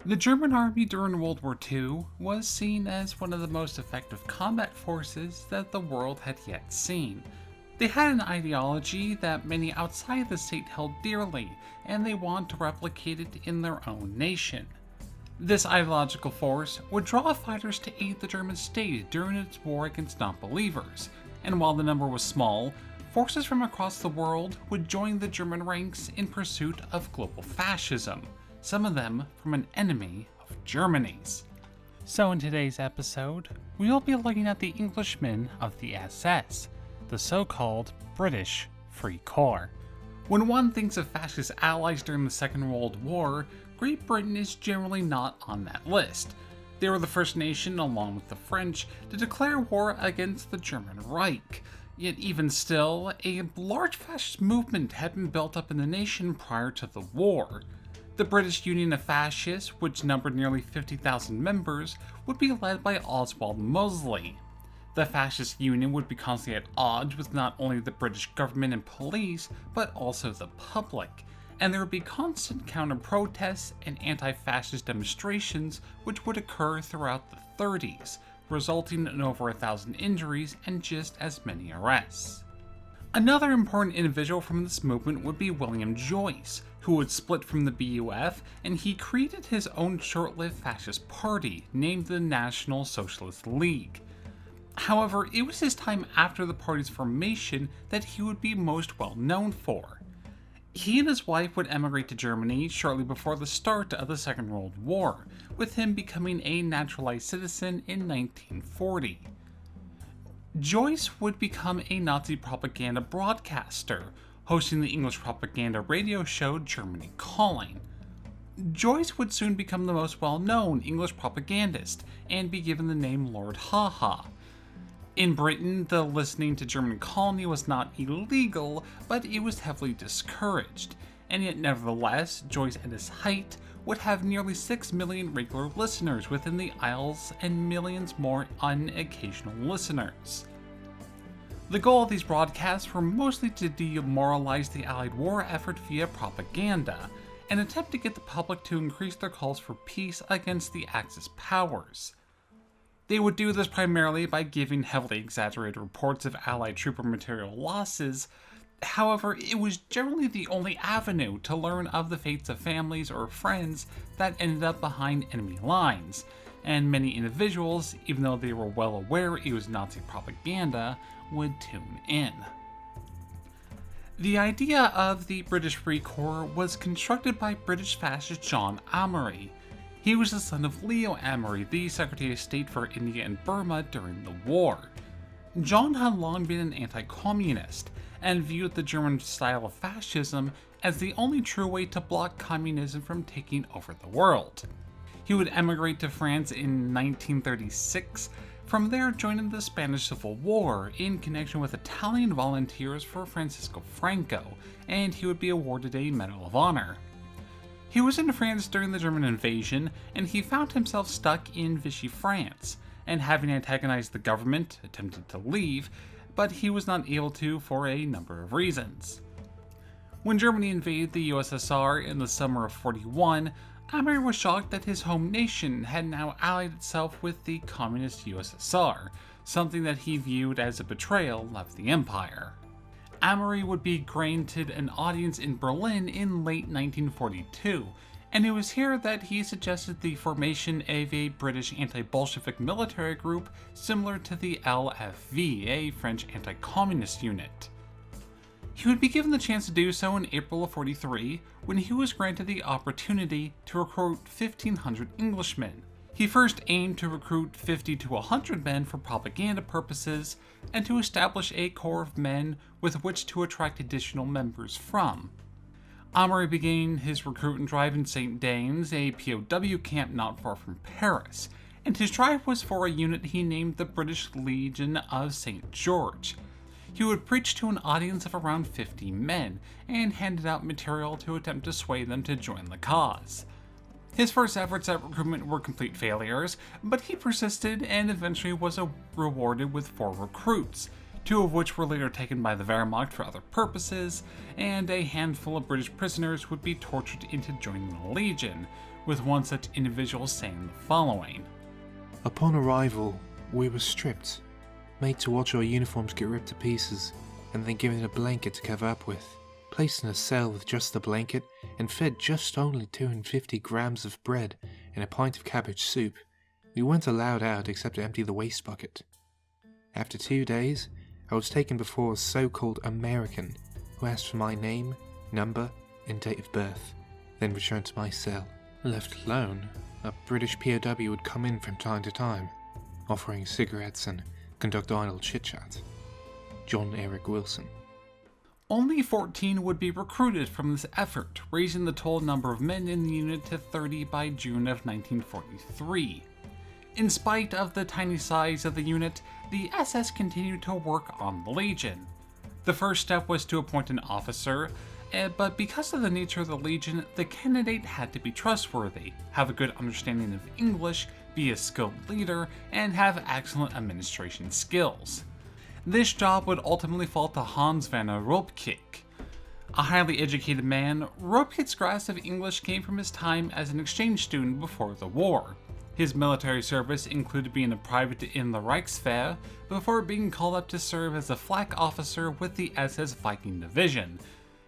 The German army during World War II was seen as one of the most effective combat forces that the world had yet seen. They had an ideology that many outside the state held dearly, and they wanted to replicate it in their own nation. This ideological force would draw fighters to aid the German state during its war against non-believers, and while the number was small, forces from across the world would join the German ranks in pursuit of global fascism, some of them from an enemy of Germany's. So in today's episode, we'll be looking at the Englishmen of the SS, the so-called British Free Corps. When one thinks of fascist allies during the Second World War, Great Britain is generally not on that list. They were the first nation, along with the French, to declare war against the German Reich. Yet even still, a large fascist movement had been built up in the nation prior to the war. The British Union of Fascists, which numbered nearly 50,000 members, would be led by Oswald Mosley. The Fascist Union would be constantly at odds with not only the British government and police, but also the public, and there would be constant counter-protests and anti-fascist demonstrations which would occur throughout the 30s, resulting in over 1,000 injuries and just as many arrests. Another important individual from this movement would be William Joyce, who would split from the BUF, and he created his own short-lived fascist party named the National Socialist League. However, it was his time after the party's formation that he would be most well known for. He and his wife would emigrate to Germany shortly before the start of the Second World War, with him becoming a naturalized citizen in 1940. Joyce would become a Nazi propaganda broadcaster, hosting the English propaganda radio show Germany Calling. Joyce would soon become the most well-known English propagandist and be given the name Lord Haha. In Britain, the listening to German Colony was not illegal, but it was heavily discouraged, and yet nevertheless, Joyce at his height would have nearly 6 million regular listeners within the Isles and millions more unoccasional listeners. The goal of these broadcasts were mostly to demoralize the Allied war effort via propaganda, and attempt to get the public to increase their calls for peace against the Axis powers. They would do this primarily by giving heavily exaggerated reports of Allied trooper material losses. However, it was generally the only avenue to learn of the fates of families or friends that ended up behind enemy lines, and many individuals, even though they were well aware it was Nazi propaganda, would tune in. The idea of the British Free Corps was constructed by British fascist John Amory. He was the son of Leo Amory, the Secretary of State for India and Burma during the war. John had long been an anti-communist, and viewed the German style of fascism as the only true way to block communism from taking over the world. He would emigrate to France in 1936, from there joining the Spanish Civil War in connection with Italian volunteers for Francisco Franco, and he would be awarded a Medal of Honor. He was in France during the German invasion, and he found himself stuck in Vichy France, and having antagonized the government, attempted to leave, but he was not able to for a number of reasons. When Germany invaded the USSR in the summer of '41, Amory was shocked that his home nation had now allied itself with the communist USSR, something that he viewed as a betrayal of the empire. Amory would be granted an audience in Berlin in late 1942, and it was here that he suggested the formation of a British anti-Bolshevik military group similar to the LFV, a French anti-communist unit. He would be given the chance to do so in April of '43, when he was granted the opportunity to recruit 1,500 Englishmen. He first aimed to recruit 50 to 100 men for propaganda purposes, and to establish a corps of men with which to attract additional members from. Amory began his recruitment drive in St. Denis, a POW camp not far from Paris, and his drive was for a unit he named the British Legion of St. George. He would preach to an audience of around 50 men, and handed out material to attempt to sway them to join the cause. His first efforts at recruitment were complete failures, but he persisted and eventually was rewarded with 4 recruits, 2 of which were later taken by the Wehrmacht for other purposes, and a handful of British prisoners would be tortured into joining the Legion, with one such individual saying the following. Upon arrival, we were stripped, made to watch our uniforms get ripped to pieces, and then given a blanket to cover up with, placed in a cell with just the blanket, and fed just only 250 grams of bread and a pint of cabbage soup. We weren't allowed out except to empty the waste bucket. After 2 days, I was taken before a so-called American who asked for my name, number, and date of birth, then returned to my cell. Left alone, a British POW would come in from time to time, offering cigarettes and conduct idle chit-chat. John Eric Wilson. Only 14 would be recruited from this effort, raising the total number of men in the unit to 30 by June of 1943. In spite of the tiny size of the unit, the SS continued to work on the Legion. The first step was to appoint an officer, but because of the nature of the Legion, the candidate had to be trustworthy, have a good understanding of English, be a skilled leader, and have excellent administration skills. This job would ultimately fall to Hans Werner Ropkik. A highly educated man, Ropkik's grasp of English came from his time as an exchange student before the war. His military service included being a private in the Reichswehr before being called up to serve as a flak officer with the SS Viking Division.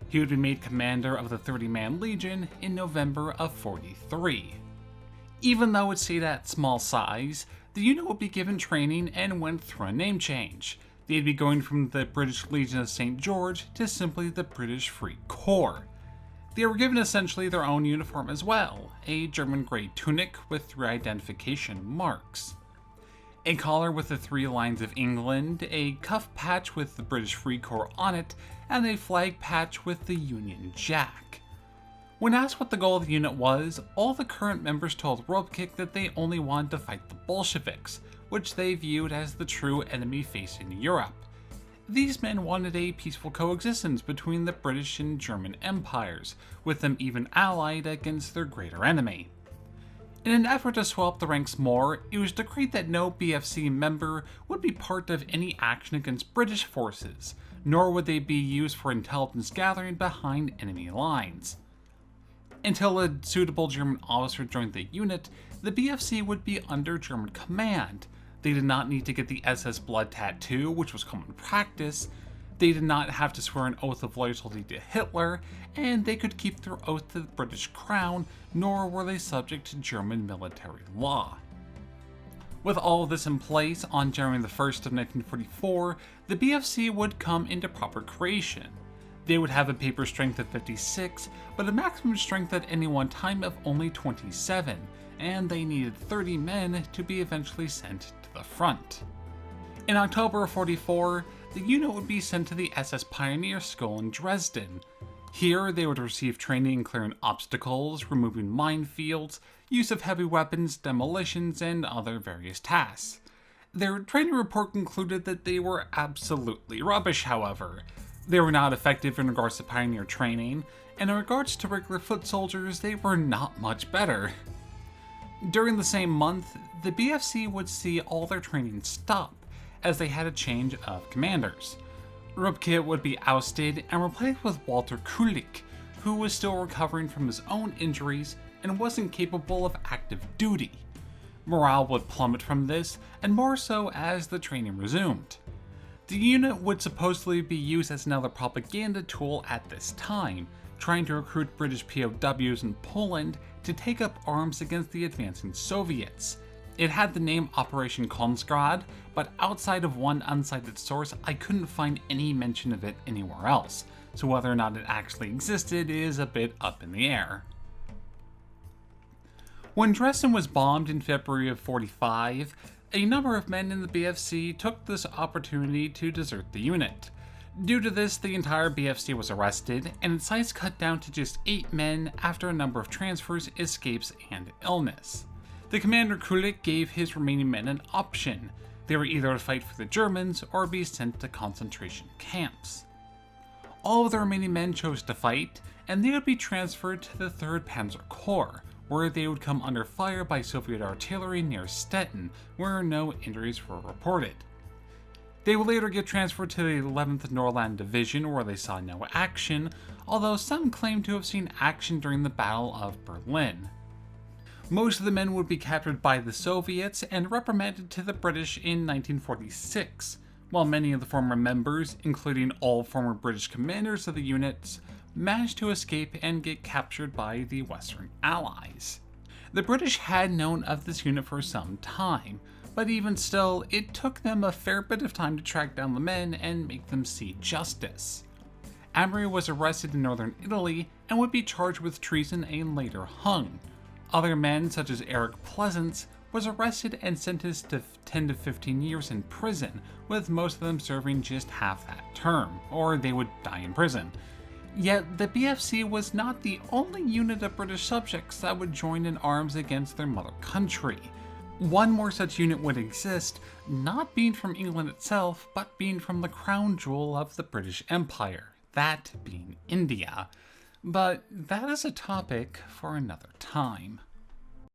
He would be made commander of the 30-man Legion in November of 43. Even though it stayed at small size, the unit would be given training and went through a name change. They'd be going from the British Legion of St. George to simply the British Free Corps. They were given essentially their own uniform as well, a German grey tunic with 3 identification marks. A collar with the 3 lines of England, a cuff patch with the British Free Corps on it, and a flag patch with the Union Jack. When asked what the goal of the unit was, all the current members told Ropkik that they only wanted to fight the Bolsheviks, which they viewed as the true enemy facing Europe. These men wanted a peaceful coexistence between the British and German empires, with them even allied against their greater enemy. In an effort to swell up the ranks more, it was decreed that no BFC member would be part of any action against British forces, nor would they be used for intelligence gathering behind enemy lines. Until a suitable German officer joined the unit, the BFC would be under German command. They did not need to get the SS blood tattoo, which was common practice. They did not have to swear an oath of loyalty to Hitler, and they could keep their oath to the British Crown, nor were they subject to German military law. With all of this in place, on January the 1st of 1944, the BFC would come into proper creation. They would have a paper strength of 56, but a maximum strength at any one time of only 27, and they needed 30 men to be eventually sent to the front. In October of 44, the unit would be sent to the SS Pioneer School in Dresden. Here, they would receive training in clearing obstacles, removing minefields, use of heavy weapons, demolitions, and other various tasks. Their training report concluded that they were absolutely rubbish, however. They were not effective in regards to pioneer training, and in regards to regular foot soldiers, they were not much better. During the same month, the BFC would see all their training stop, as they had a change of commanders. Ropkik would be ousted and replaced with Walter Kulik, who was still recovering from his own injuries and wasn't capable of active duty. Morale would plummet from this, and more so as the training resumed. The unit would supposedly be used as another propaganda tool at this time, trying to recruit British POWs in Poland to take up arms against the advancing Soviets. It had the name Operation Kronstadt, but outside of one unsighted source, I couldn't find any mention of it anywhere else, so whether or not it actually existed is a bit up in the air. When Dresden was bombed in February of 45, a number of men in the BFC took this opportunity to desert the unit. Due to this, the entire BFC was arrested, and its size cut down to just 8 men after a number of transfers, escapes, and illness. The commander Kulik gave his remaining men an option. They were either to fight for the Germans or be sent to concentration camps. All of the remaining men chose to fight, and they would be transferred to the 3rd Panzer Corps, where they would come under fire by Soviet artillery near Stettin, where no injuries were reported. They would later get transferred to the 11th Norrland Division, where they saw no action, although some claim to have seen action during the Battle of Berlin. Most of the men would be captured by the Soviets and reprimanded to the British in 1946, while many of the former members, including all former British commanders of the units, managed to escape and get captured by the Western Allies. The British had known of this unit for some time, but even still, it took them a fair bit of time to track down the men and make them see justice. Amory was arrested in northern Italy and would be charged with treason and later hung. Other men, such as Eric Pleasance, was arrested and sentenced to 10 to 15 years in prison, with most of them serving just half that term, or they would die in prison. Yet the BFC was not the only unit of British subjects that would join in arms against their mother country. One more such unit would exist, not being from England itself, but being from the crown jewel of the British Empire, that being India. But that is a topic for another time.